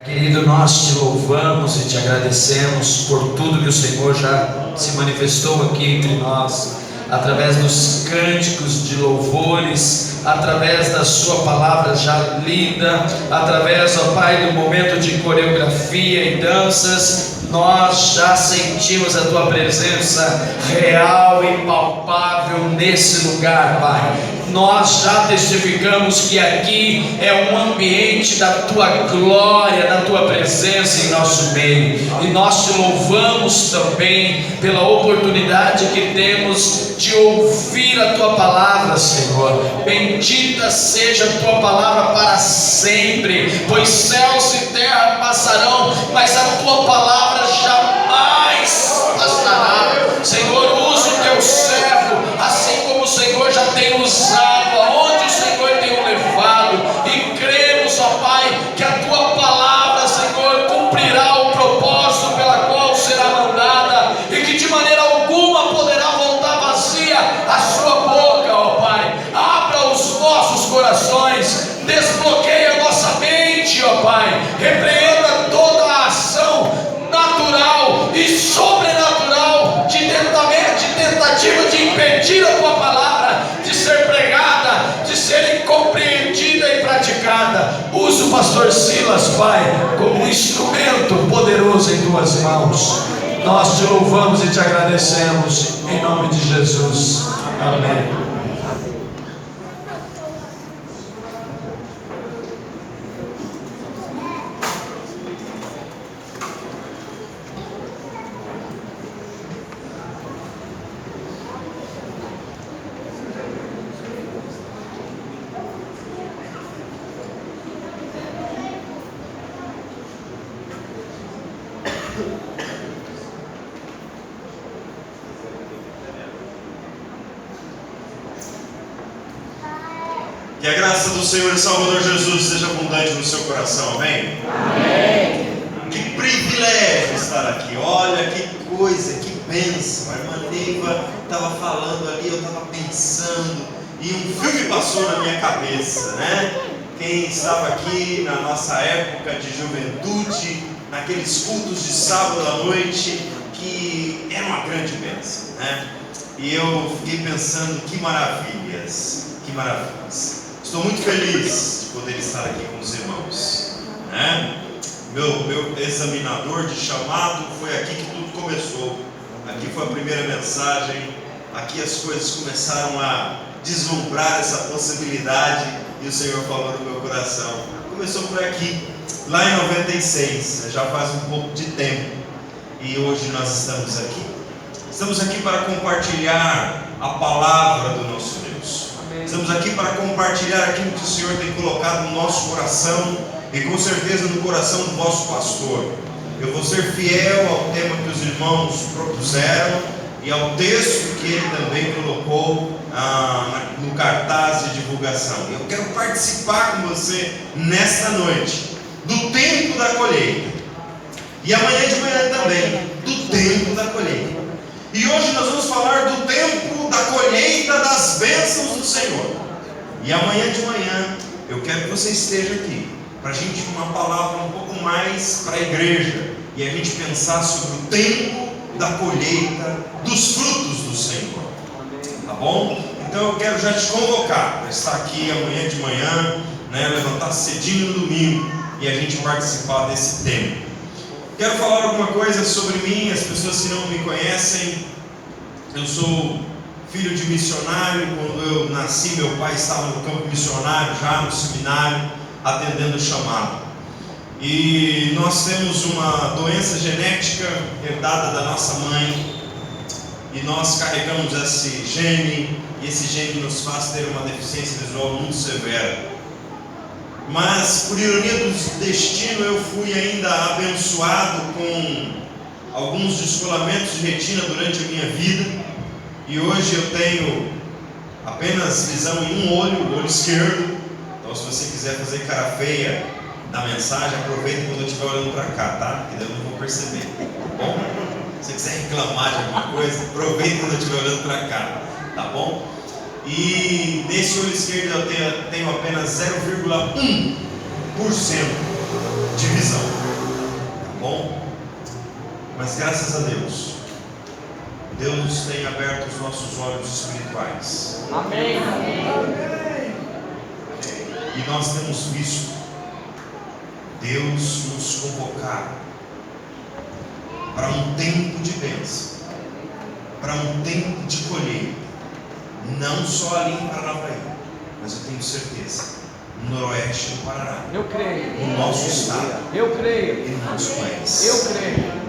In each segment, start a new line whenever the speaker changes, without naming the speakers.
Querido, nós te louvamos e te agradecemos por tudo que o Senhor já se manifestou aqui entre nós, através dos cânticos de louvores, através da sua palavra já lida, através, ó Pai, do momento de coreografia e danças. Nós já sentimos a tua presença real e palpável nesse lugar, Pai. Nós já testificamos que aqui é um ambiente da tua glória, da tua presença em nosso meio, e nós te louvamos também pela oportunidade que temos de ouvir a tua palavra, Senhor. Bendita seja a tua palavra para sempre, pois céus e terra passarão, mas a tua palavra jamais passará. Senhor, usa o teu servo, assim como o Senhor já tem usado, aonde o Senhor tem o levado, e cremos, ó Pai, que a tua palavra, Senhor, cumprirá o propósito pela qual será mandada, e que de maneira alguma poderá voltar vazia a sua boca, ó Pai. Abra os nossos corações, desbloqueie a nossa mente, ó Pai, repreenda toda a ação natural e sobrenatural de tentativa de impedir a tua palavra de ser pregada, de ser compreendida e praticada. Use o pastor Silas, Pai, como um instrumento poderoso em tuas mãos. Nós te louvamos e te agradecemos em nome de Jesus. Amém.
Que a graça do Senhor e Salvador Jesus seja abundante no seu coração, amém?
Amém.
Que privilégio estar aqui, olha que coisa, que bênção. A irmã Neiva estava falando ali, eu estava pensando, e um filme passou na minha cabeça, né? Quem estava aqui na nossa época de juventude, naqueles cultos de sábado à noite, que era uma grande bênção, né? E eu fiquei pensando, que maravilhas, que maravilhas. Estou muito feliz de poder estar aqui com os irmãos, né? Meu examinador de chamado foi aqui que tudo começou. Aqui foi a primeira mensagem. Aqui as coisas começaram a deslumbrar essa possibilidade, e o Senhor falou no meu coração. Começou por aqui, lá em 96, já faz um pouco de tempo, e hoje nós estamos aqui. Estamos aqui para compartilhar a palavra do nosso Deus. Estamos aqui para compartilhar aquilo que o Senhor tem colocado no nosso coração, e com certeza no coração do vosso pastor. Eu vou ser fiel ao tema que os irmãos propuseram e ao texto que ele também colocou no cartaz de divulgação. Eu quero participar com você nesta noite do tempo da colheita, e amanhã de manhã também do tempo da colheita. E hoje nós vamos falar do tempo da colheita das bênçãos do Senhor. E amanhã de manhã eu quero que você esteja aqui para a gente uma palavra um pouco mais para a igreja, e a gente pensar sobre o tempo da colheita dos frutos do Senhor. Tá bom? Então eu quero já te convocar para estar aqui amanhã de manhã, né, levantar cedinho no domingo e a gente participar desse tempo. Quero falar alguma coisa sobre mim. As pessoas que não me conhecem, eu sou filho de missionário. Quando eu nasci, meu pai estava no campo missionário, já no seminário, atendendo o chamado. E nós temos uma doença genética herdada da nossa mãe, e nós carregamos esse gene, e esse gene nos faz ter uma deficiência visual muito severa. Mas, por ironia do destino, eu fui ainda abençoado com alguns descolamentos de retina durante a minha vida, e hoje eu tenho apenas visão em um olho, o olho esquerdo. Então, se você quiser fazer cara feia na mensagem, aproveita quando eu estiver olhando para cá, tá? Porque daí eu não vou perceber, tá bom? Se você quiser reclamar de alguma coisa, aproveita quando eu estiver olhando para cá, tá bom? E nesse olho esquerdo eu tenho apenas 0,1% de visão. Mas graças a Deus, Deus tem aberto os nossos olhos espirituais.
Amém.
E nós temos visto Deus nos convocar para um tempo de bênção, para um tempo de colheita, não só ali em Paranavaí, mas eu tenho certeza, no Noroeste do Paraná,
Eu creio.
no nosso estado,
Eu creio.
e no nosso país.
Eu creio.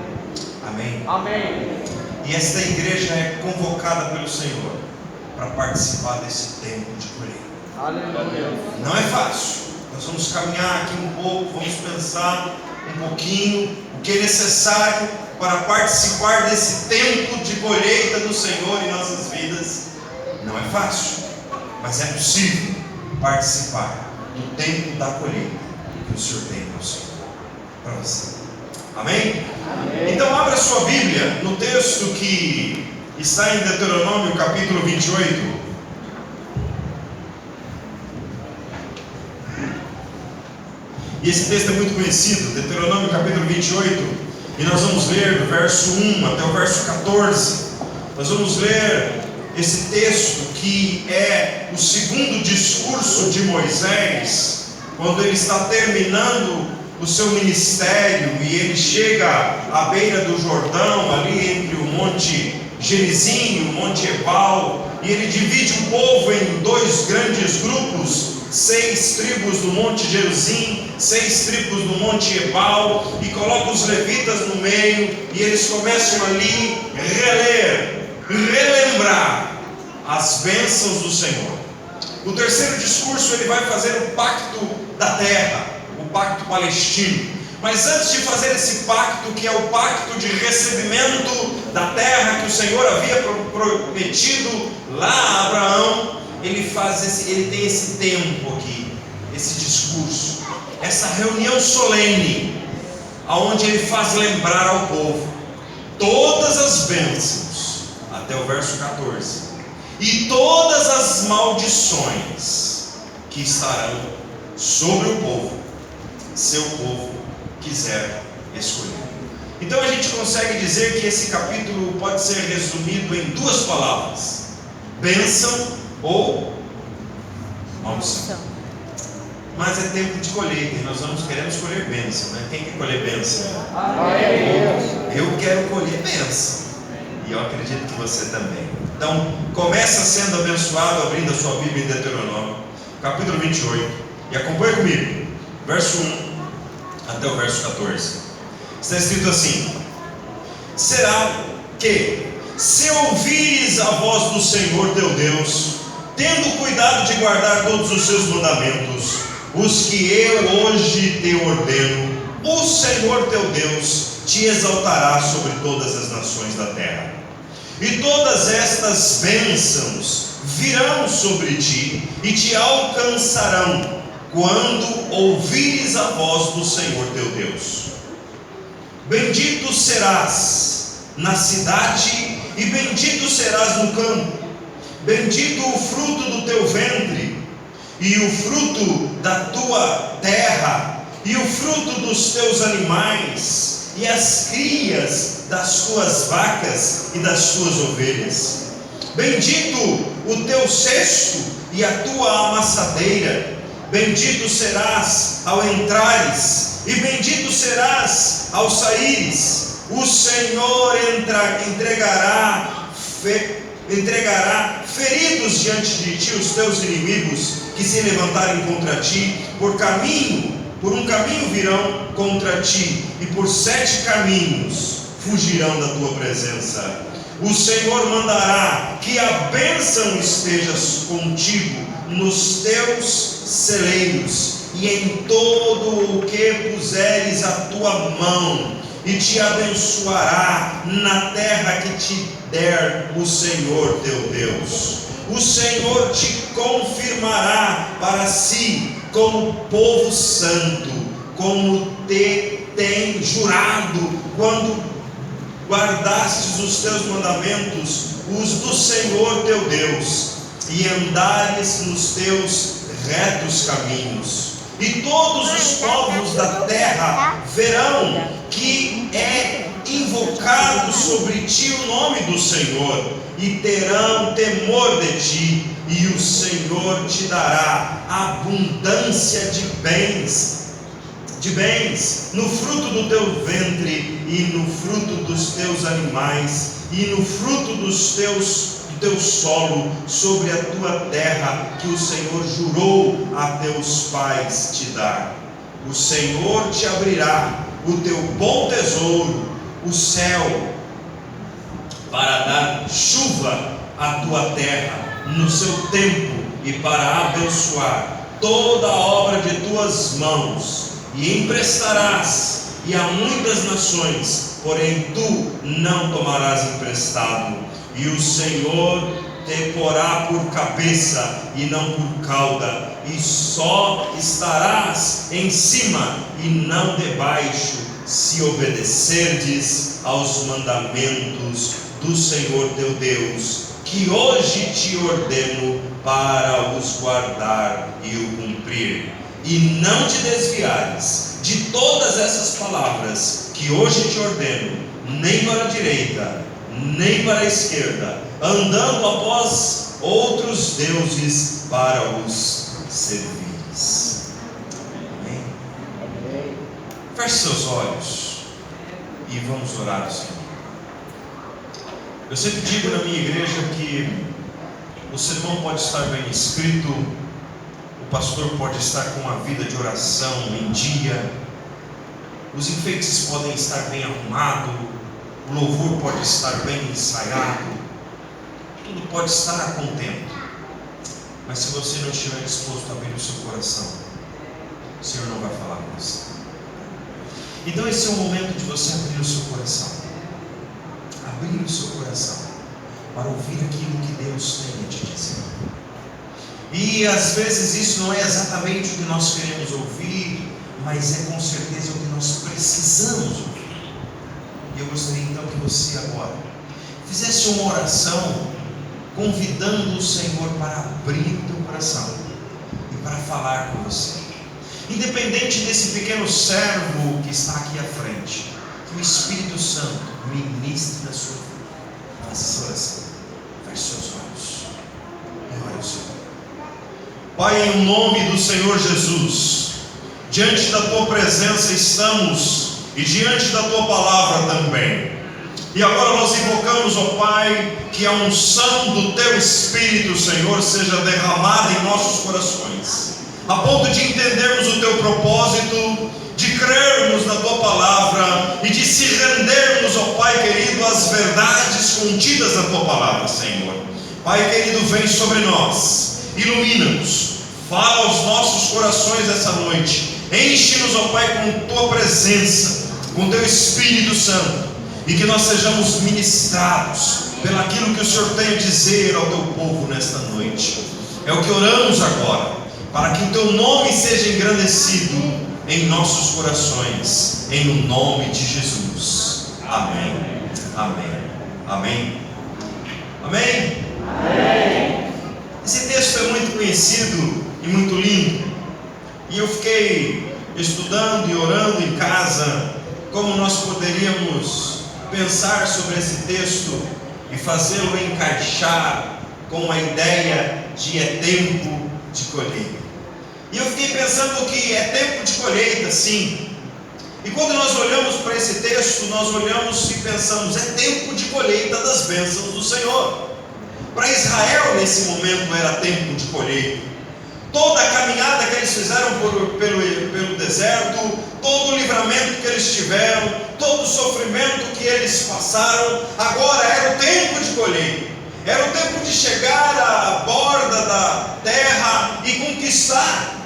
Amém?
Amém.
E esta igreja é convocada pelo Senhor para participar desse tempo de colheita.
Aleluia.
Não é fácil. Nós vamos caminhar aqui um pouco, vamos pensar um pouquinho o que é necessário para participar desse tempo de colheita do Senhor em nossas vidas. Não é fácil, mas é possível participar do tempo da colheita que o Senhor tem para o Senhor, para você. Amém?
Amém.
Então abra sua Bíblia no texto que está em Deuteronômio capítulo 28. E esse texto é muito conhecido, Deuteronômio capítulo 28, e nós vamos ler do verso 1 até o verso 14. Nós vamos ler esse texto que é o segundo discurso de Moisés, quando ele está terminando o seu ministério e ele chega à beira do Jordão, ali entre o Monte Gerizim e o Monte Ebal, e ele divide o povo em dois grandes grupos, 6 tribos do Monte Gerizim, 6 tribos do Monte Ebal, e coloca os levitas no meio, e eles começam ali relembrar as bênçãos do Senhor. O terceiro discurso ele vai fazer o pacto da terra, o pacto palestino. Mas antes de fazer esse pacto, que é o pacto de recebimento da terra que o Senhor havia prometido lá a Abraão, ele tem esse tempo aqui, esse discurso, essa reunião solene, aonde ele faz lembrar ao povo todas as bênçãos, até o verso 14, e todas as maldições que estarão sobre o povo, seu povo quiser escolher. Então a gente consegue dizer que esse capítulo pode ser resumido em 2 palavras: bênção ou maldição. Mas é tempo de colheita e nós queremos colher bênção, né? Quem quer colher bênção? Eu quero colher bênção e eu acredito que você também. Então começa sendo abençoado abrindo a sua Bíblia em Deuteronômio capítulo 28 e acompanha comigo, verso 1 até o verso 14. Está escrito assim: será que, se ouvires a voz do Senhor teu Deus, tendo cuidado de guardar todos os seus mandamentos, os que eu hoje te ordeno, o Senhor teu Deus te exaltará sobre todas as nações da terra, e todas estas bênçãos virão sobre ti e te alcançarão quando ouvires a voz do Senhor teu Deus. Bendito serás na cidade e bendito serás no campo. Bendito o fruto do teu ventre e o fruto da tua terra e o fruto dos teus animais e as crias das tuas vacas e das tuas ovelhas. Bendito o teu cesto e a tua amassadeira. Bendito serás ao entrares, e bendito serás ao saíres. O Senhor entregará feridos diante de ti os teus inimigos que se levantarem contra ti. Por um caminho virão contra ti, e por 7 caminhos fugirão da tua presença. O Senhor mandará que a bênção esteja contigo nos teus celeiros e em todo o que puseres a tua mão, e te abençoará na terra que te der o Senhor teu Deus. O Senhor te confirmará para si como povo santo, como te tem jurado, quando guardastes os teus mandamentos, os do Senhor teu Deus, e andares nos teus retos caminhos. E todos os povos da terra verão que é invocado sobre ti o nome do Senhor, e terão temor de ti, e o Senhor te dará abundância de bens no fruto do teu ventre, e no fruto dos teus animais, e no fruto do teu solo, sobre a tua terra, que o Senhor jurou a teus pais te dar. O Senhor te abrirá o teu bom tesouro, o céu, para dar chuva à tua terra no seu tempo, e para abençoar toda a obra de tuas mãos, e emprestarás, e a muitas nações, porém tu não tomarás emprestado, e o Senhor te porá por cabeça e não por cauda, e só estarás em cima e não debaixo, se obedecerdes aos mandamentos do Senhor teu Deus, que hoje te ordeno para os guardar e o cumprir, e não te desviares de todas essas palavras que hoje te ordeno, nem para a direita, nem para a esquerda, andando após outros deuses para os servires. Amém? Feche seus olhos e vamos orar ao Senhor. Eu sempre digo na minha igreja que o sermão pode estar bem escrito, o pastor pode estar com uma vida de oração em dia, os enfeites podem estar bem arrumados, o louvor pode estar bem ensaiado, tudo pode estar a contento, mas se você não estiver disposto a abrir o seu coração, o Senhor não vai falar com você. Então esse é o momento de você abrir o seu coração, abrir o seu coração para ouvir aquilo que Deus tem a te dizer. E às vezes isso não é exatamente o que nós queremos ouvir, mas é com certeza o que nós precisamos ouvir. E eu gostaria então que você agora fizesse uma oração convidando o Senhor para abrir o teu coração e para falar com você. Independente desse pequeno servo que está aqui à frente, que o Espírito Santo ministre na sua vida. Faça essa oração. Feche seus olhos e ore ao Senhor. Pai, em nome do Senhor Jesus, diante da tua presença estamos, e diante da tua palavra também. E agora nós invocamos, ó Pai, que a unção do teu Espírito, Senhor, seja derramada em nossos corações, a ponto de entendermos o teu propósito, de crermos na tua palavra e de se rendermos, ó Pai querido, às verdades contidas na tua palavra, Senhor. Pai querido, vem sobre nós, ilumina-nos, fala aos nossos corações essa noite, enche-nos, ó Pai, com tua presença, com teu Espírito Santo, e que nós sejamos ministrados pelaquilo que o Senhor tem a dizer ao teu povo nesta noite. É o que oramos agora, para que o teu nome seja engrandecido em nossos corações, em o nome de Jesus. Amém. Amém. Amém. Amém. Amém. Esse texto é muito conhecido e muito lindo, e eu fiquei estudando e orando em casa como nós poderíamos pensar sobre esse texto e fazê-lo encaixar com a ideia de é tempo de colheita. E eu fiquei pensando que é tempo de colheita, sim. E quando nós olhamos para esse texto, nós olhamos e pensamos, é tempo de colheita das bênçãos do Senhor. Para Israel, nesse momento, era tempo de colheita. Toda a caminhada que eles fizeram pelo deserto, todo o livramento que eles tiveram, todo o sofrimento que eles passaram, agora era o tempo de colheita. Era o tempo de chegar à borda da terra e conquistar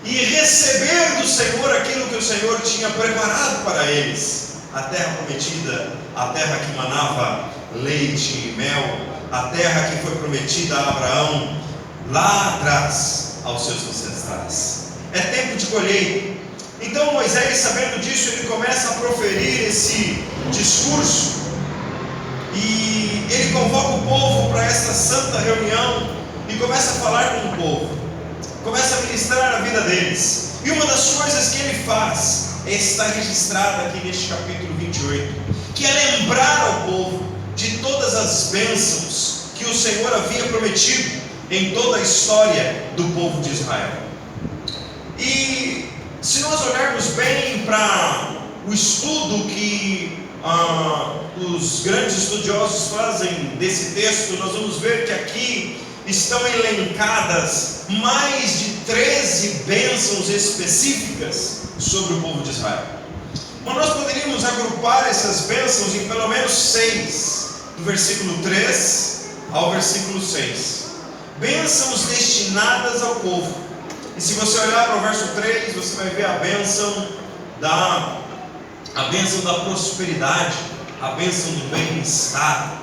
e receber do Senhor aquilo que o Senhor tinha preparado para eles. A terra prometida, a terra que manava leite e mel, a terra que foi prometida a Abraão lá atrás aos seus ancestrais. É tempo de colheita. Então Moisés, sabendo disso, ele começa a proferir esse discurso e ele convoca o povo para essa santa reunião e começa a falar com o povo, começa a ministrar a vida deles. E uma das coisas que ele faz está registrada aqui neste capítulo 28, que é lembrar ao povo de todas as bênçãos que o Senhor havia prometido em toda a história do povo de Israel. E se nós olharmos bem para o estudo que os grandes estudiosos fazem desse texto, nós vamos ver que aqui estão elencadas mais de 13 bênçãos específicas sobre o povo de Israel. Mas nós poderíamos agrupar essas bênçãos em pelo menos 6, do versículo 3 ao versículo 6. Bênçãos destinadas ao povo. E se você olhar para o verso 3, você vai ver a bênção da prosperidade, a bênção do bem-estar.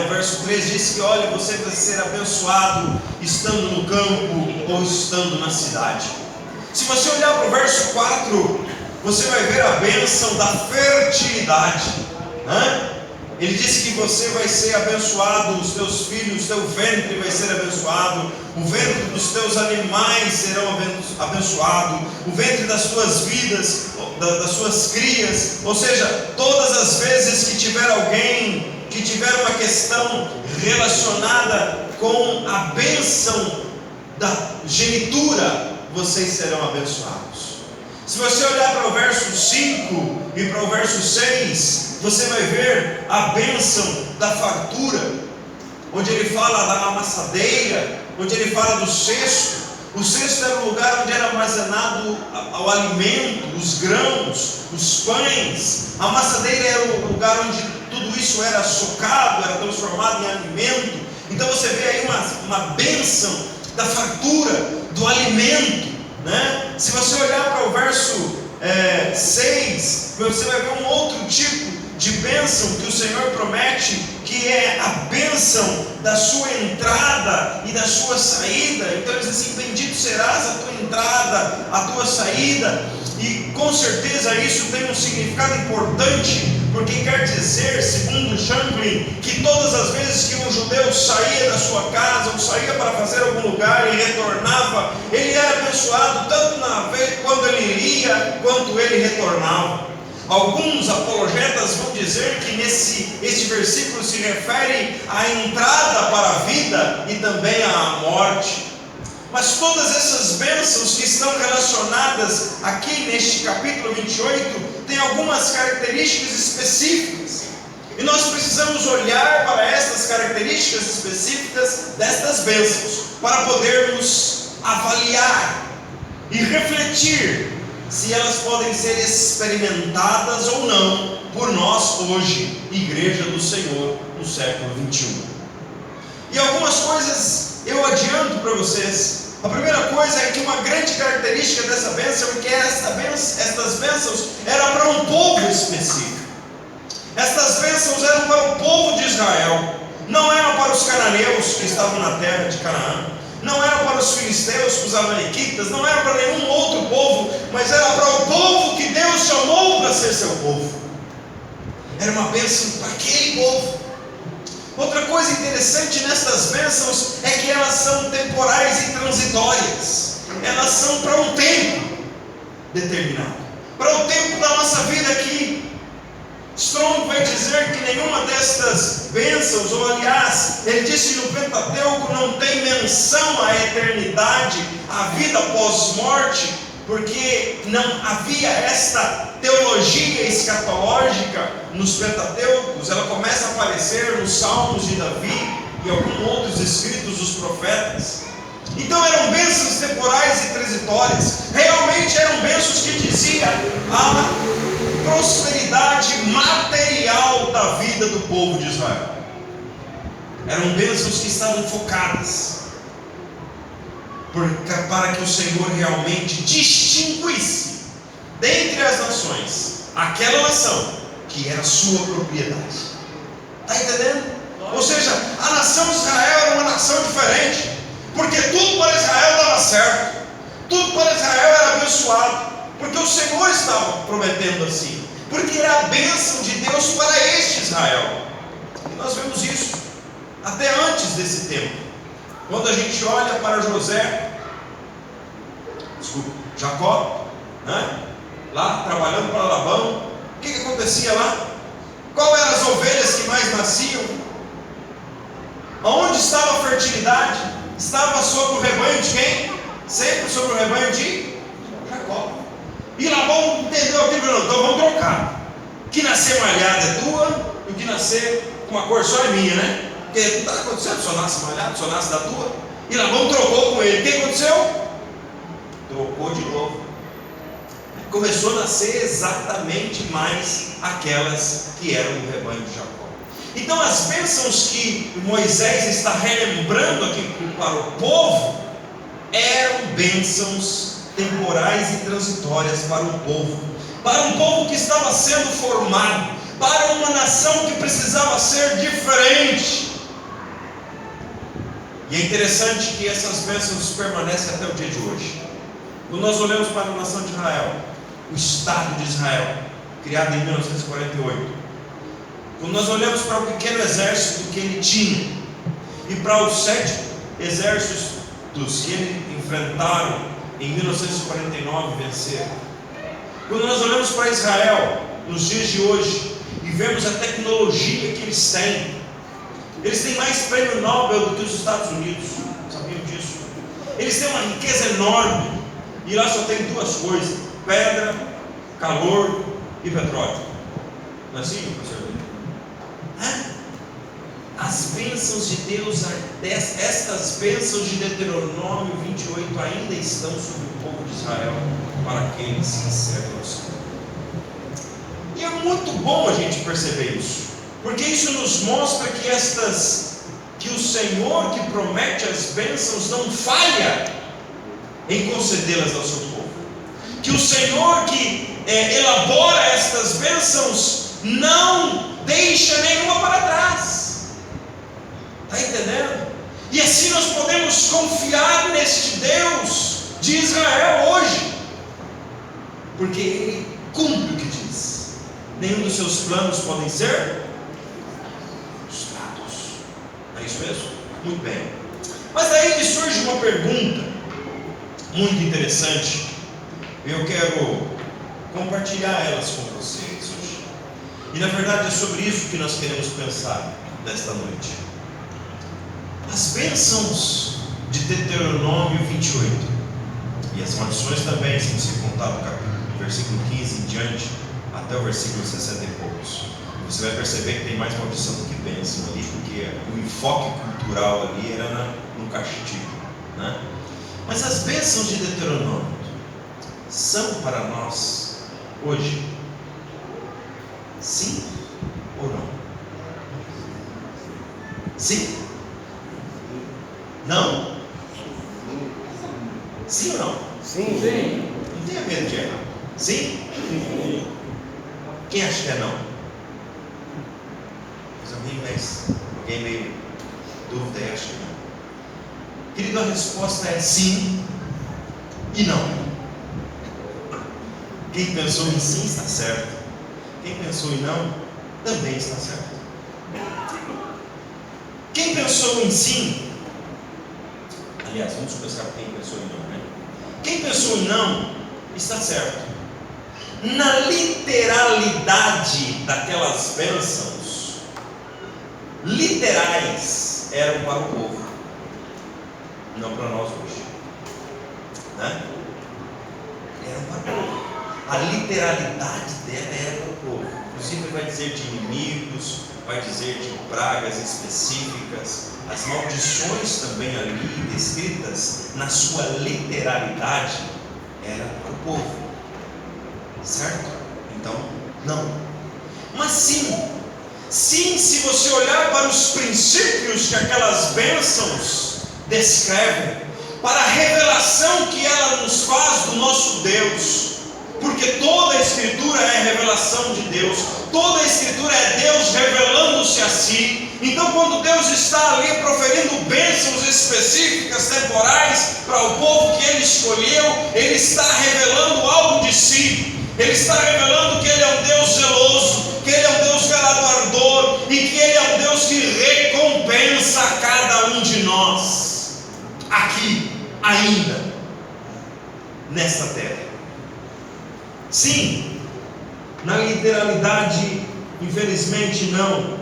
O verso 3 diz que, olha, você vai ser abençoado estando no campo ou estando na cidade. Se você olhar para o verso 4, você vai ver a bênção da fertilidade. Ele diz que você vai ser abençoado, os teus filhos, o teu ventre vai ser abençoado, o ventre dos teus animais serão abençoado, o ventre das tuas vidas, das suas crias. Ou seja, todas as vezes que tiver alguém que tiver uma questão relacionada com a bênção da genitura, vocês serão abençoados. Se você olhar para o verso 5 e para o verso 6, você vai ver a bênção da fartura, onde ele fala da amassadeira, onde ele fala do cesto. O cesto era o lugar onde era armazenado o alimento, os grãos, os pães. A amassadeira era o lugar onde tudo isso era socado, era transformado em alimento. Então você vê aí uma bênção da fartura, do alimento. Se você olhar para o verso 6, você vai ver um outro tipo de bênção que o Senhor promete, que é a bênção da sua entrada e da sua saída. Então ele diz assim: bendito serás a tua entrada, a tua saída. E com certeza isso tem um significado importante, porque quer dizer, segundo Champlin, que todas as vezes que um judeu saía da sua casa, ou saía para fazer algum lugar e retornava, ele era abençoado tanto na vez quando ele iria, quanto ele retornava. Alguns apologetas vão dizer que este versículo se refere à entrada para a vida e também à morte. Mas todas essas bênçãos que estão relacionadas aqui neste capítulo 28 têm algumas características específicas. E nós precisamos olhar para estas características específicas destas bênçãos para podermos avaliar e refletir se elas podem ser experimentadas ou não por nós hoje, Igreja do Senhor, no século 21. E algumas coisas eu adianto para vocês. A primeira coisa é que uma grande característica dessa bênção é que estas bênçãos eram para um povo específico. Estas bênçãos eram para o povo de Israel, não eram para os cananeus que estavam na terra de Canaã, não eram para os filisteus, para os amalequitas, não era para nenhum outro povo, mas era para o povo que Deus chamou para ser seu povo. Era uma bênção para aquele povo. Outra coisa interessante nestas bênçãos é que elas são temporais e transitórias. Elas são para um tempo determinado, para o tempo da nossa vida aqui. Strong vai dizer que nenhuma destas bênçãos, ou aliás, ele disse que no Pentateuco não tem menção à eternidade, à vida pós-morte, porque não havia esta teologia escatológica nos Pentateucos. Ela começa a aparecer nos Salmos de Davi e alguns outros escritos dos profetas. Então eram bênçãos temporais e transitórias. Realmente eram bênçãos que diziam a prosperidade material da vida do povo de Israel. Eram bênçãos que estavam focadas para que o Senhor realmente distinguisse dentre as nações aquela nação que era sua propriedade. Está entendendo? Ou seja, a nação de Israel era uma nação diferente, porque tudo para Israel dava certo, tudo para Israel era abençoado, porque o Senhor estava prometendo assim, porque era a bênção de Deus para este Israel. E nós vemos isso até antes desse tempo. Quando a gente olha para Jacó, lá trabalhando para Labão. O que acontecia lá? Qual eram as ovelhas que mais nasciam? Onde estava a fertilidade? Estava sobre o rebanho de quem? Sempre sobre o rebanho de Jacó. E Labão entendeu aquilo e falou: então vamos trocar. O que nascer malhado é tua, e o que nascer com uma cor só é minha, né? Porque não está acontecendo, só nasce malhado, só nasce da tua. E Labão trocou com ele. O que aconteceu? Trocou de novo. Começou a nascer exatamente mais aquelas que eram do rebanho de Jacó. Então as bênçãos que Moisés está relembrando aqui para o povo eram bênçãos temporais e transitórias para um povo que estava sendo formado, para uma nação que precisava ser diferente. E é interessante que essas bênçãos permanecem até o dia de hoje. Quando nós olhamos para a nação de Israel, o Estado de Israel, criado em 1948, quando nós olhamos para o pequeno exército que ele tinha e para os 7 exércitos que ele enfrentaram em 1949 e venceram, quando nós olhamos para Israel nos dias de hoje e vemos a tecnologia que eles têm mais prêmio Nobel do que os Estados Unidos, sabiam disso? Eles têm uma riqueza enorme e lá só tem 2 coisas: pedra, calor e petróleo. Não é assim, professor? As bênçãos de Deus, estas bênçãos de Deuteronômio 28 ainda estão sobre o povo de Israel, para aqueles que servem ao Senhor. E é muito bom a gente perceber isso, porque isso nos mostra que o Senhor que promete as bênçãos não falha em concedê-las ao seu povo, que o Senhor que elabora estas bênçãos não deixa nenhuma para trás. Está entendendo? E assim nós podemos confiar neste Deus de Israel hoje, porque Ele cumpre o que diz. Nenhum dos seus planos podem ser frustrados. É isso mesmo? Muito bem. Mas aí me surge uma pergunta muito interessante. Eu quero compartilhar elas com vocês hoje. E na verdade é sobre isso que nós queremos pensar nesta noite. As bênçãos de Deuteronômio 28 e as maldições também, se você contar do versículo 15 em diante até o versículo 60 e poucos, você vai perceber que tem mais maldição do que bênção ali, porque o enfoque cultural ali era no castigo, né? Mas as bênçãos de Deuteronômio são para nós hoje? Sim ou não? Sim? Não? Sim ou não?
Sim. Sim.
Não tenha medo de errar. Sim? Sim. Quem acha que é não? Alguém meio dúvida e acha que não. Querido, a resposta é sim e não. Quem pensou em sim está certo. Quem pensou em não também está certo. Quem pensou em sim, aliás, vamos começar com quem pensou em não, né? Quem pensou em não está certo. Na literalidade daquelas bênçãos, literais eram para o povo, não para nós hoje, né? Eram para o povo. A literalidade dela era para o povo. Inclusive vai dizer de inimigos, vai dizer de pragas específicas. As maldições também ali descritas na sua literalidade eram para o povo, certo? Então, não. Mas sim, se você olhar para os princípios que aquelas bênçãos descrevem, para a revelação que ela nos faz do nosso Deus, porque toda a Escritura é revelação de Deus, toda a Escritura é Deus revelando-se a si. Então quando Deus está ali proferindo bênçãos específicas, temporais, para o povo que Ele escolheu, Ele está revelando algo de si. Ele está revelando que Ele é um Deus zeloso, que Ele é um Deus galardoador e que Ele é um Deus que recompensa a cada um de nós, aqui, ainda, nesta terra. Sim, na literalidade, infelizmente não,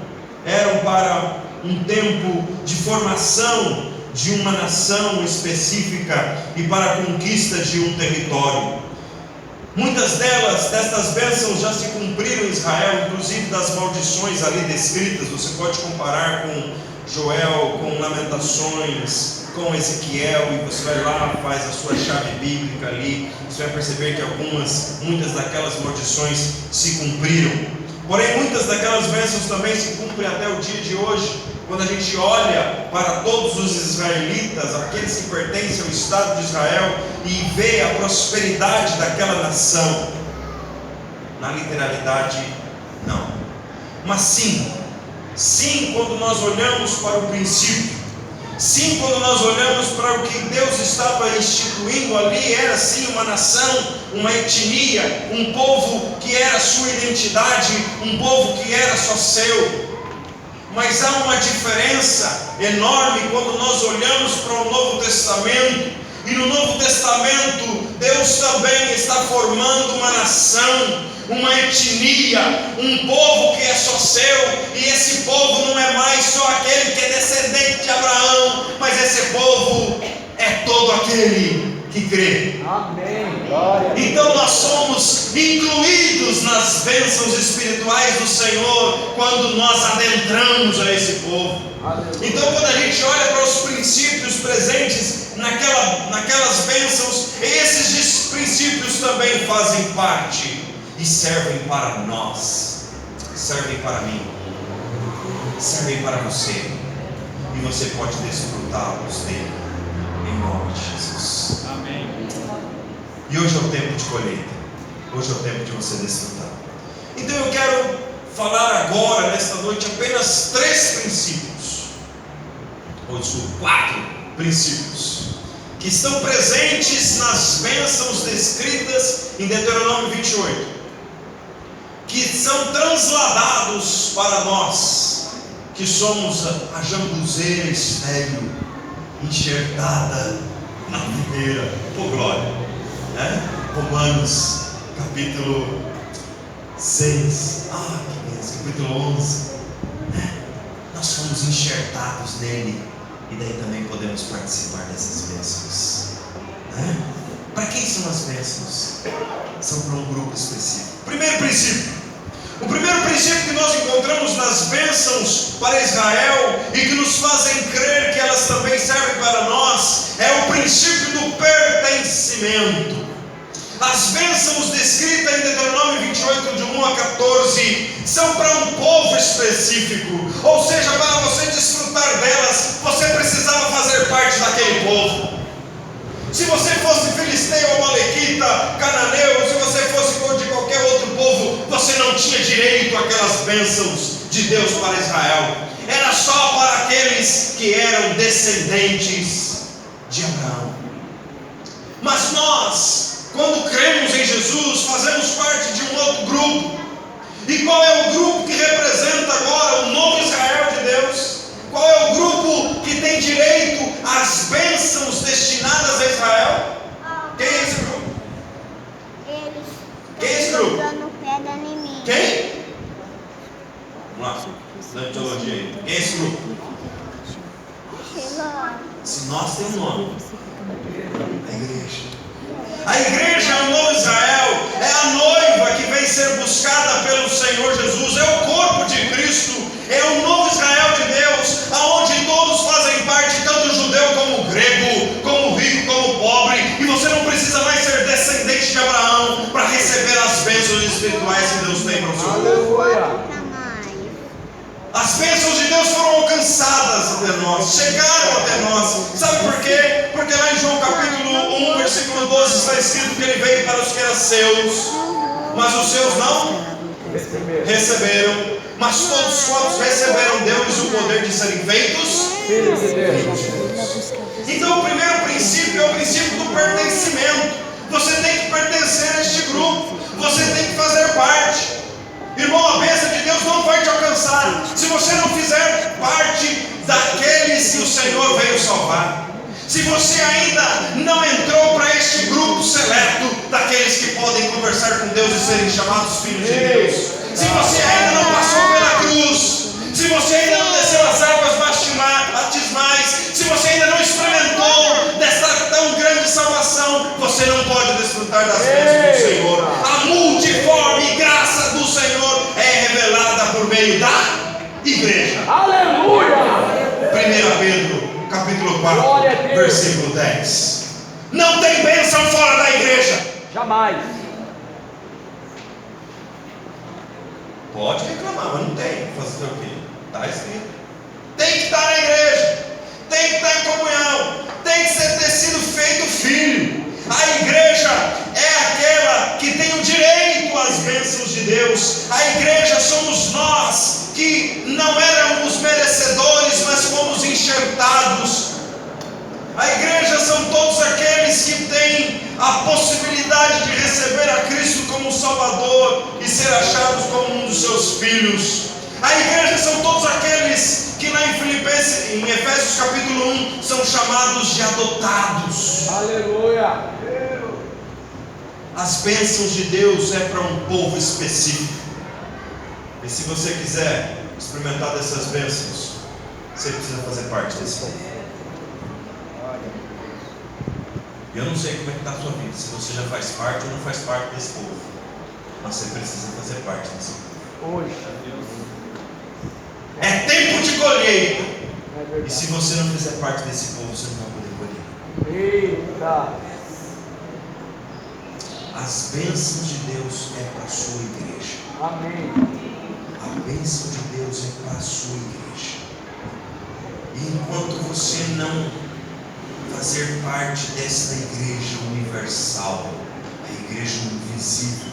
eram para um tempo de formação de uma nação específica e para a conquista de um território. Muitas destas bênçãos já se cumpriram em Israel, inclusive das maldições ali descritas. Você pode comparar com Joel, com Lamentações, com Ezequiel, e você vai lá, faz a sua chave bíblica ali, você vai perceber que muitas daquelas maldições se cumpriram. Porém, muitas daquelas bênçãos também se cumprem até o dia de hoje, quando a gente olha para todos os israelitas, aqueles que pertencem ao Estado de Israel, e vê a prosperidade daquela nação. Na literalidade, não. Mas sim, quando nós olhamos para o princípio, sim, quando nós olhamos para o que Deus estava instituindo ali, era sim uma nação, uma etnia, um povo que era sua identidade, um povo que era só seu. Mas há uma diferença enorme quando nós olhamos para o Novo Testamento. E no Novo Testamento, Deus também está formando uma nação, uma etnia, um povo que é só seu. E esse povo não é mais só aquele que é descendente de Abraão, mas esse povo é todo aquele que crê. Amém. Então nós somos incluídos nas bênçãos espirituais do Senhor quando nós adentramos a esse povo. Então quando a gente olha para os princípios presentes naquelas bênçãos, esses princípios também fazem parte e servem para nós, servem para mim, servem para você, e você pode desfrutá-los dele, em nome de Jesus. Amém. E hoje é o tempo de colheita, hoje é o tempo de você desfrutar. Então eu quero falar agora, nesta noite, apenas 3 princípios, ou desculpa, 4 princípios, que estão presentes nas bênçãos descritas em Deuteronômio 28, que são transladados para nós, que somos a jambuzeira estéril, enxertada na videira. Por glória, né? Romanos capítulo 6, que beleza, capítulo 11, né? Nós fomos enxertados nele, e daí também podemos participar dessas bênçãos, né? Para quem são as bênçãos? São para um grupo específico. Primeiro princípio. O primeiro princípio que nós encontramos nas bênçãos para Israel e que nos fazem crer que elas também servem para nós é o princípio do pertencimento. As bênçãos descritas em Deuteronômio 28, de 1 a 14, são para um povo específico. Ou seja, para você desfrutar delas, você precisava fazer parte daquele povo. Se você fosse filisteu, amalequita, cananeu, se você fosse de qualquer outro povo, você não tinha direito àquelas bênçãos de Deus para Israel. Era só para aqueles que eram descendentes de Abraão. Mas nós, quando cremos em Jesus, fazemos parte de um outro grupo. E qual é o grupo que representa agora o novo Israel de Deus? Qual é o grupo que tem direito às bênçãos destinadas a Israel? Quem é esse grupo? Quem é esse grupo? Quem? Vamos lá, dando teologia aí. Quem é esse grupo? Se nós temos um nome, a igreja. A igreja é o novo Israel, é a noiva que vem ser buscada pelo Senhor Jesus, é o corpo de Cristo, é o novo Israel de Deus, aonde todos fazem parte, tanto o judeu como o grego, como o rico, como o pobre, e você não precisa mais ser descendente de Abraão para receber as bênçãos espirituais que Deus tem para o seu povo. As bênçãos de Deus foram alcançadas até nós, chegaram até nós. Sabe por quê? Porque lá em João capítulo 1, versículo 12 está escrito que ele veio para os que eram seus, mas os seus não receberam. Mas todos quantos receberam, deu-lhes o poder de serem feitos filhos de Deus. Então o primeiro princípio é o princípio do pertencimento. Você tem que pertencer a este grupo, você tem que fazer parte. Irmão, a bênção de Deus não vai te alcançar se você não fizer parte daqueles que o Senhor veio salvar. Se você ainda não entrou para este grupo seleto daqueles que podem conversar com Deus e serem chamados filhos de Deus, se você ainda não passou pela cruz, se você ainda não desceu as águas batismais, se você ainda não experimentou dessa tão grande salvação, você não pode desfrutar das bênçãos do Senhor. A multiforme graça do Senhor é revelada por meio da igreja.
Aleluia!
1 Pedro capítulo 4, versículo 10. Não tem bênção fora da igreja.
Jamais.
Pode reclamar, mas não tem. Fazer o quê? Está escrito. Tem que estar na igreja, tem que estar em comunhão, tem que ter sido feito filho. A igreja é aquela que tem o direito às bênçãos de Deus. A igreja somos nós que não éramos merecedores, mas fomos enxertados. A igreja são todos aqueles que têm a possibilidade de receber a Cristo como Salvador e ser achados como um dos seus filhos. A igreja são todos aqueles que lá em Efésios capítulo 1 são chamados de adotados.
Aleluia!
As bênçãos de Deus é para um povo específico. E se você quiser experimentar dessas bênçãos, você precisa fazer parte desse povo. Eu não sei como é que está a sua vida, se você já faz parte ou não faz parte desse povo, mas você precisa fazer parte desse povo.
Hoje.
É tempo de colheita. E se você não fizer parte desse povo, você não vai poder colher.
Eita!
As bênçãos de Deus é para a sua igreja.
Amém.
A bênção de Deus é para a sua igreja. E enquanto você não fazer parte desta igreja universal, a igreja invisível,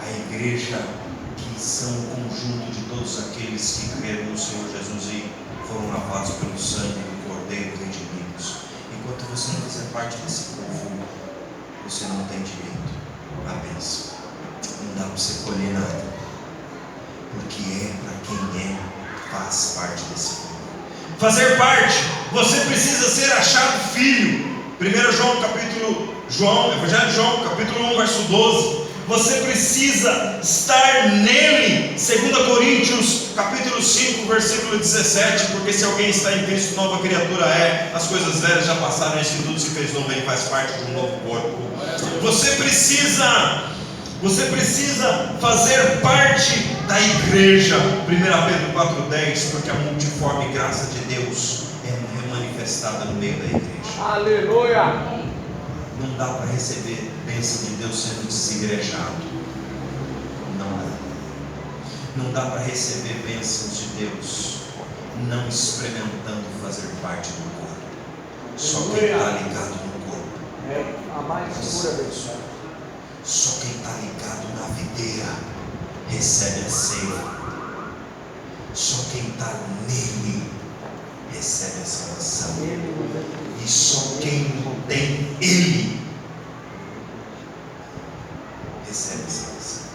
a igreja que são o conjunto de todos aqueles que creram no Senhor Jesus e foram lavados pelo sangue do Cordeiro redimidos, enquanto você não fizer parte desse povo, você não tem direito à bênção. Não dá para você colher nada, porque é para quem faz parte desse povo. Fazer parte, você precisa ser achado filho. 1 João, Evangelho de João, capítulo 1, verso 12. Você precisa estar nele. 2 Coríntios, capítulo 5, versículo 17. Porque se alguém está em Cristo, nova criatura é. As coisas velhas já passaram, eis que tudo se fez novo, ele faz parte de um novo corpo. Você precisa fazer parte da igreja. 1 Pedro 4,10. Porque a multiforme graça de Deus é manifestada no meio da igreja.
Aleluia!
Não dá para receber bênção de Deus sendo desigrejado. Não dá. Não dá para receber bênçãos de Deus não experimentando fazer parte do corpo. Só quem está ligado no corpo.
É a mais pura bênção.
Só quem está ligado na videira recebe a ceia. Só quem está nele recebe a salvação. E só quem tem ele recebe a salvação.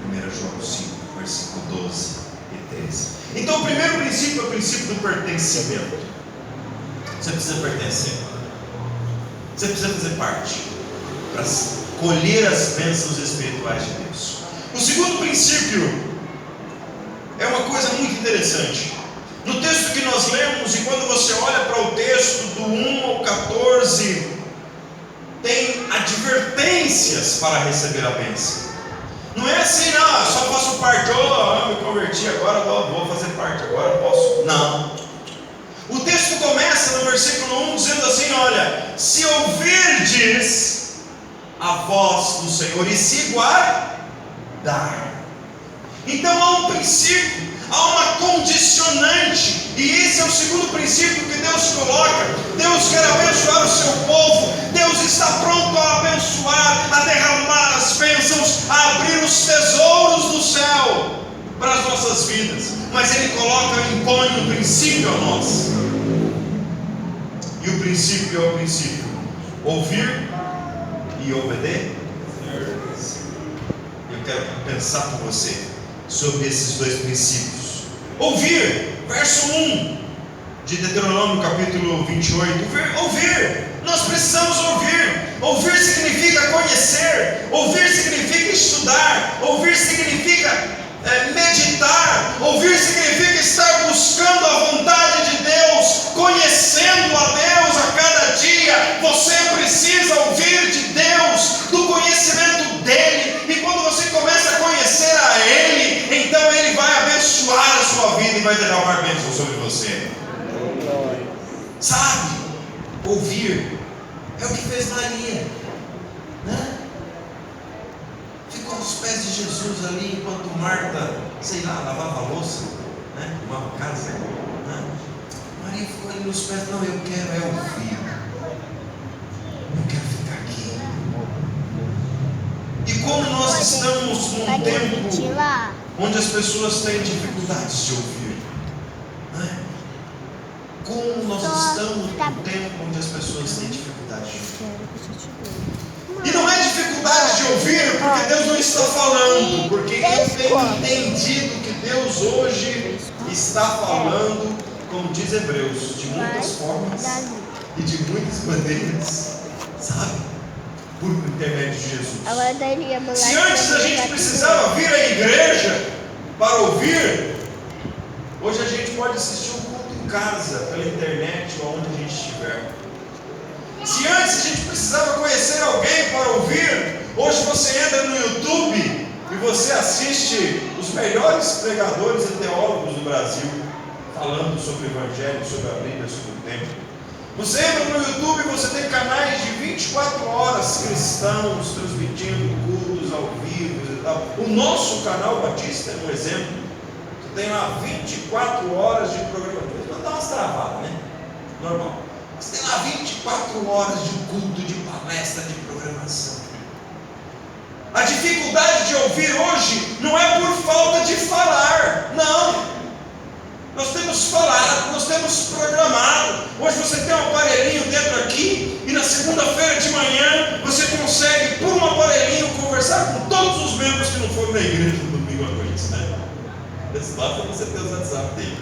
1 João 5, versículo 12 e 13. Então o primeiro princípio é o princípio do pertencimento. Você precisa pertencer. Você precisa fazer parte para colher as bênçãos espirituais de Deus. O segundo princípio é uma coisa muito interessante. No texto que nós lemos, e quando você olha para o texto do 1 ao 14, tem advertências para receber a bênção. Não é assim, não, eu só faço parte, me converti agora, vou fazer parte, agora posso. Não. O texto começa no versículo 1 dizendo assim: olha, se ouvirdes a voz do Senhor e se guardar. Então há um princípio, há uma condicionante, e esse é o segundo princípio que Deus coloca. Deus quer abençoar o seu povo. Deus está pronto a abençoar, a derramar as bênçãos, a abrir os tesouros do céu para as nossas vidas, mas Ele coloca, impõe um princípio a nós. E o princípio é o princípio: ouvir e obedecer. Eu quero pensar com você sobre esses dois princípios. Ouvir, verso 1: de Deuteronômio capítulo 28. Ouvir, nós precisamos ouvir. Ouvir significa conhecer, ouvir significa estudar, ouvir significa meditar, ouvir significa estar buscando a vontade de Deus, conhecendo a Deus a cada dia. Você precisa ouvir de Deus, do conhecimento dEle, e quando você começa a conhecer a Ele, então Ele vai abençoar a sua vida e vai derramar bênção sobre você. Sabe, ouvir é o que fez Maria, né? Ficou aos pés de Jesus ali, enquanto Marta, sei lá, lavava a louça, né? Arrumava a casa, né? Maria ficou ali nos pés. Não, eu quero ouvir, eu quero ficar aqui. E como nós estamos num tempo onde as pessoas têm dificuldades de ouvir, né? Como nós estamos num tempo onde as pessoas têm dificuldade de ouvir. E não é dificuldade de ouvir porque Deus não está falando, porque eu tenho entendido que Deus hoje está falando, como diz Hebreus, de muitas formas e de muitas maneiras, sabe? Por intermédio de Jesus. Se antes a gente precisava vir à igreja para ouvir, hoje a gente pode assistir um culto em casa, pela internet ou onde a gente estiver. Se antes a gente precisava conhecer alguém para ouvir, hoje você entra no YouTube e você assiste os melhores pregadores e teólogos do Brasil falando sobre o Evangelho, sobre a Bíblia, sobre o tempo. Você entra no YouTube e você tem canais de 24 horas cristãos transmitindo cultos ao vivo e tal. O nosso canal Batista é um exemplo. Você tem lá 24 horas de programa. Dá umas travadas, né? Normal. Você tem lá 24 horas de culto, de palestra, de programação. A dificuldade de ouvir hoje não é por falta de falar, não. Nós temos falado, nós temos programado. Hoje você tem um aparelhinho dentro aqui, e na segunda-feira de manhã você consegue, por um aparelhinho, conversar com todos os membros que não foram na igreja no domingo à noite, né? Basta você ter o WhatsApp dele,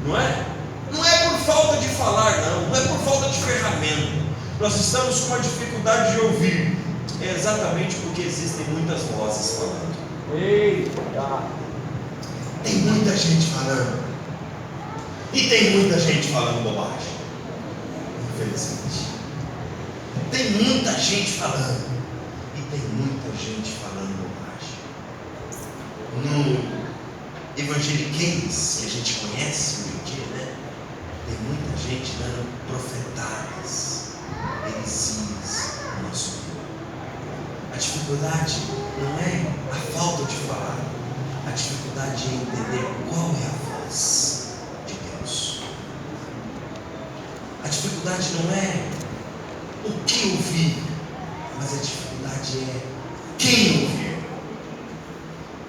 não é? Não é por falta de falar, não é por falta de ferramenta. Nós estamos com uma dificuldade de ouvir. É exatamente porque existem muitas vozes falando.
Eita!
Tem muita gente falando. E tem muita gente falando bobagem. Infelizmente. Tem muita gente falando. E tem muita gente falando bobagem. No evangeliquez que a gente conhece hoje em dia, né? Tem muita gente dando profetadas, heresias no nosso mundo. A dificuldade não é a falta de falar, a dificuldade é entender qual é a voz de Deus. A dificuldade não é o que ouvir, mas a dificuldade é quem ouvir.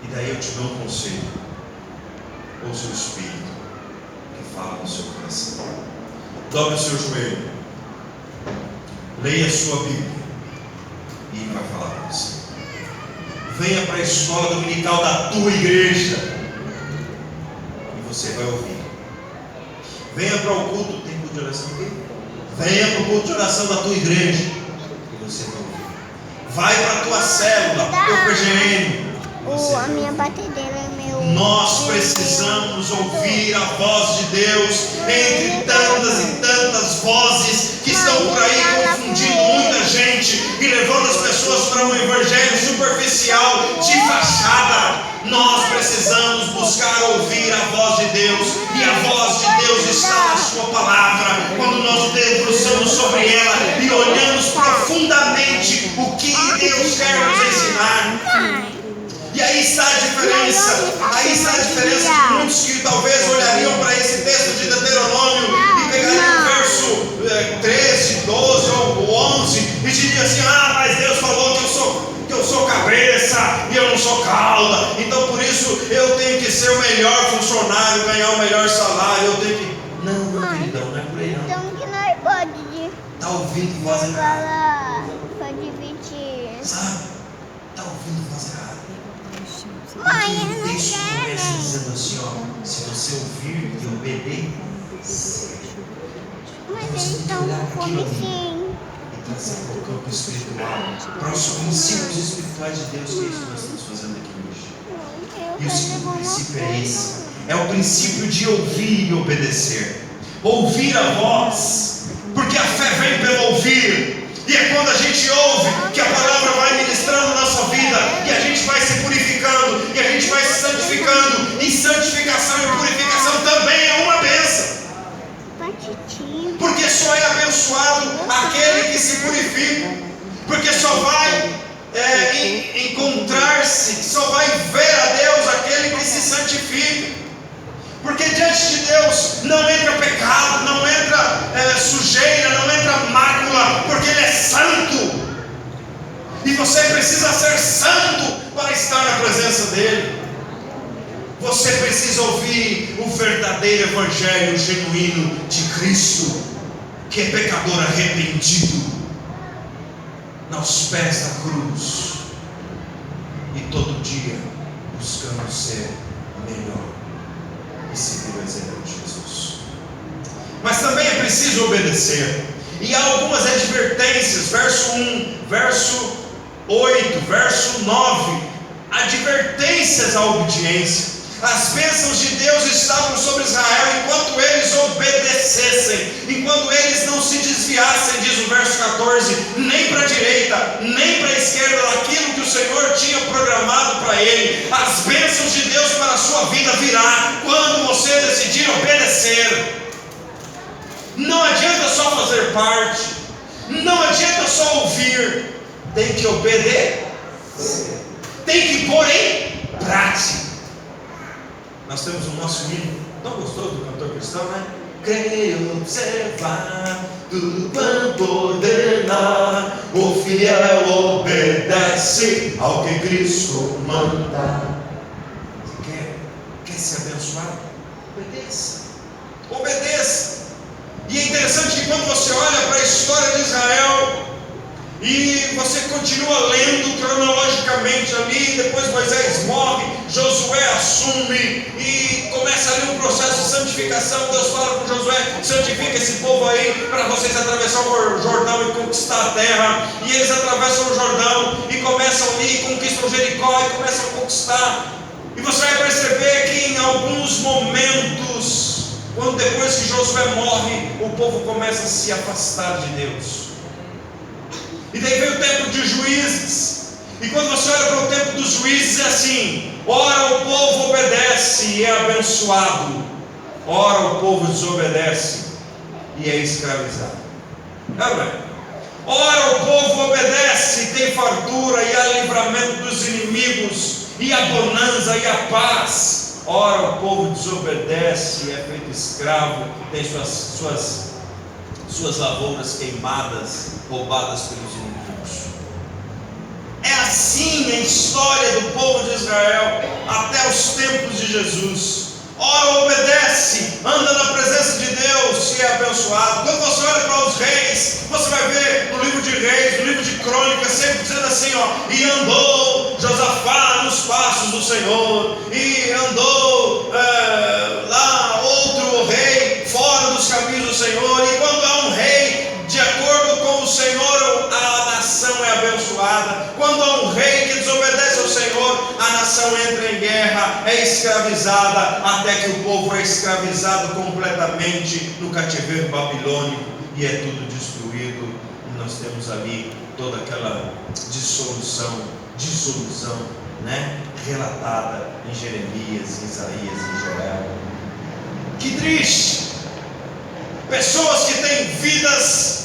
E daí eu te dou um conselho: ouça o Espírito que fala no seu coração. Dobre o seu joelho, leia a sua Bíblia e Ele vai falar com você. Venha para a escola dominical da tua igreja e você vai ouvir. Venha para o culto, tem culto de oração aqui? Venha para o culto de oração da tua igreja e você vai ouvir. Vai para a tua célula, para o teu PGM.
A minha batedeira é meu.
Nós precisamos ouvir a voz de Deus entre tantas e tantas vozes que estão por aí confundindo muita gente e levando as pessoas para um evangelho superficial, de fachada. Nós precisamos buscar ouvir a voz de Deus, e a voz de Deus está na sua palavra. Quando nós debruçamos sobre ela e olhamos profundamente o que Deus quer nos ensinar. E aí está a diferença. Aí está a diferença de muitos que talvez olhariam para esse texto de Deuteronômio e pegariam o verso 13, 12 ou 11 e diriam assim: mas Deus falou que eu sou cabeça e eu não sou cauda, então por isso eu tenho que ser o melhor funcionário, ganhar o melhor salário, eu tenho que... Não, meu queridão, não é por aí não.
Então que nós podemos
Está ouvindo voz errada,
falar, pode dividir.
sabe? Está ouvindo voz errada.
Mãe, eu não
Isso
quero.
começa dizendo assim, ó, se você ouvir e obedecer.
Mas
Você
eles
tem que
estão
olhar
com
para aquilo
fome
ali
sim.
e trazer para o campo espiritual, para os princípios espirituais de Deus, que é isso que nós estamos fazendo aqui hoje. E o segundo princípio é esse: é o princípio de ouvir e obedecer. Ouvir a voz, porque a fé vem pelo ouvir. E é quando a gente ouve que a palavra vai ministrando na nossa vida, e a gente vai se purificando, e a gente vai se santificando. E santificação e purificação também é uma bênção, porque só é abençoado aquele que se purifica, porque só vai encontrar-se, só vai ver a Deus aquele que se santifica. Porque diante de Deus não entra pecado, não entra sujeira, não entra mácula, porque Ele é santo. E você precisa ser santo para estar na presença dEle. Você precisa ouvir o verdadeiro evangelho genuíno de Cristo, que é pecador arrependido, aos pés da cruz, e todo dia buscando ser melhor e seguir o exemplo de Jesus. Mas também é preciso obedecer, e há algumas advertências, verso 1, verso 8, verso 9, advertências à obediência. As bênçãos de Deus estavam sobre Israel enquanto eles obedecessem, enquanto eles não se desviassem, diz o verso 14, nem para a direita, nem para a esquerda, daquilo que o Senhor tinha programado para ele. As bênçãos de Deus para a sua vida virá quando você decidir obedecer. Não adianta só fazer parte, não adianta só ouvir, tem que obedecer, tem que pôr em prática. Nós temos o nosso hino tão gostoso do cantor cristão, né? Creio observar tudo quanto ordenar, o fiel obedece ao que Cristo manda. Você quer ser abençoado? Obedeça. Obedeça. E é interessante que quando você olha para a história de Israel e você continua lendo cronologicamente ali, depois Moisés morre, Josué assume e começa ali um processo de santificação. Deus fala com Josué: santifica esse povo aí para vocês atravessar o Jordão e conquistar a terra. E eles atravessam o Jordão e começam ali, conquistam Jericó e começam a conquistar. E você vai perceber que em alguns momentos, quando depois que Josué morre, o povo começa a se afastar de Deus. E daí vem o tempo de Juízes. E quando você olha para o tempo dos Juízes, é assim: ora o povo obedece e é abençoado, ora o povo desobedece e é escravizado. Ora o povo obedece e tem fartura e há livramento dos inimigos, e a bonança e a paz. Ora o povo desobedece e é feito escravo, tem suas lavouras queimadas, roubadas pelos inimigos. É assim a história do povo de Israel até os tempos de Jesus. Ora obedece, anda na presença de Deus e é abençoado. Quando você olha para os reis, você vai ver no livro de Reis, no livro de Crônicas, sempre dizendo assim, e andou Josafá nos passos do Senhor, e andou lá outro rei fora dos caminhos do Senhor. E quando há um rei de acordo com o Senhor, a nação é abençoada. Quando há um rei que desobedece ao Senhor, a nação entra em guerra, é escravizada, até que o povo é escravizado completamente no cativeiro babilônico e é tudo destruído. E nós temos ali toda aquela dissolução, né, relatada em Jeremias, em Isaías, em Joel. Que triste! Pessoas que têm vidas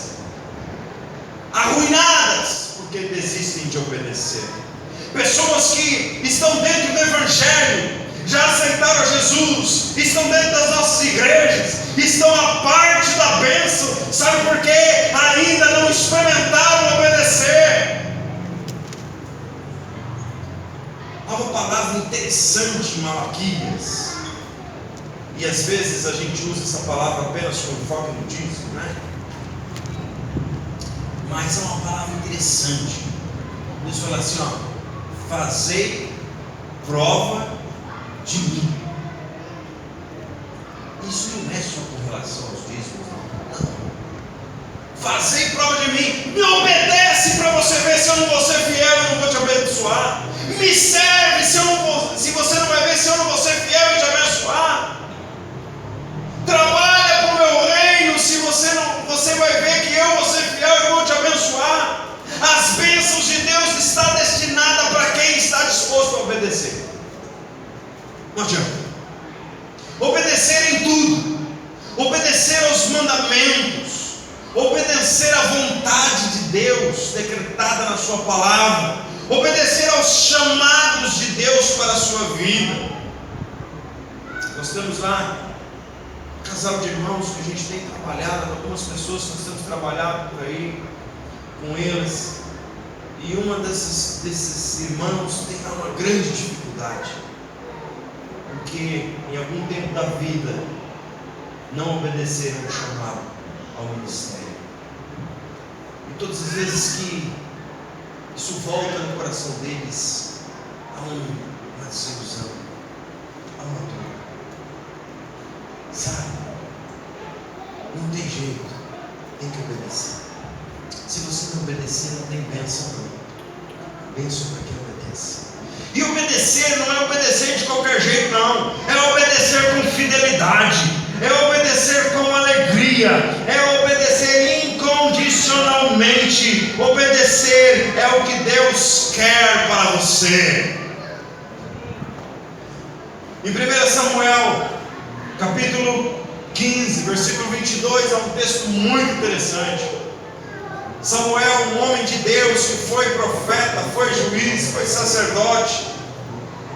arruinadas porque desistem de obedecer. Pessoas que estão dentro do Evangelho, já aceitaram Jesus, estão dentro das nossas igrejas, estão à parte da bênção, sabe por quê? Ainda não experimentaram obedecer. Há uma palavra interessante em Malaquias, e às vezes a gente usa essa palavra apenas com foco no dízimo, né? Mas é uma palavra interessante. Deus fala assim, fazei prova de mim. Isso não é só com relação aos dízimos, não. Fazei prova de mim, me obedece para você ver se eu não vou ser fiel, eu não vou te abençoar. Me serve se você não vai ver se eu não vou ser fiel e te abençoar. Trabalha para o meu reino, se você vai ver que eu vou ser fiel e vou te abençoar. As bênçãos de Deus estão destinadas para quem está disposto a obedecer. Não adianta. Obedecer em tudo, obedecer aos mandamentos, obedecer à vontade de Deus decretada na sua palavra, obedecer aos chamados de Deus para a sua vida. Nós temos lá um casal de irmãos que a gente tem trabalhado, algumas pessoas que nós temos trabalhado por aí com eles, e uma desses irmãos tem uma grande dificuldade, porque em algum tempo da vida não obedeceram o chamado ao ministério, e todas as vezes que isso volta no coração deles, há uma desilusão, há uma dor, sabe? Não tem jeito, tem que obedecer. Se você não obedecer, não tem bênção não. Bênção para quem obedece. E obedecer não é obedecer de qualquer jeito, não. É obedecer com fidelidade, é obedecer com alegria, é obedecer incondicionalmente. Obedecer é o que Deus quer para você. Em 1 Samuel, capítulo 15, versículo 22, é um texto muito interessante. Samuel, um homem de Deus que foi profeta, foi juiz, foi sacerdote,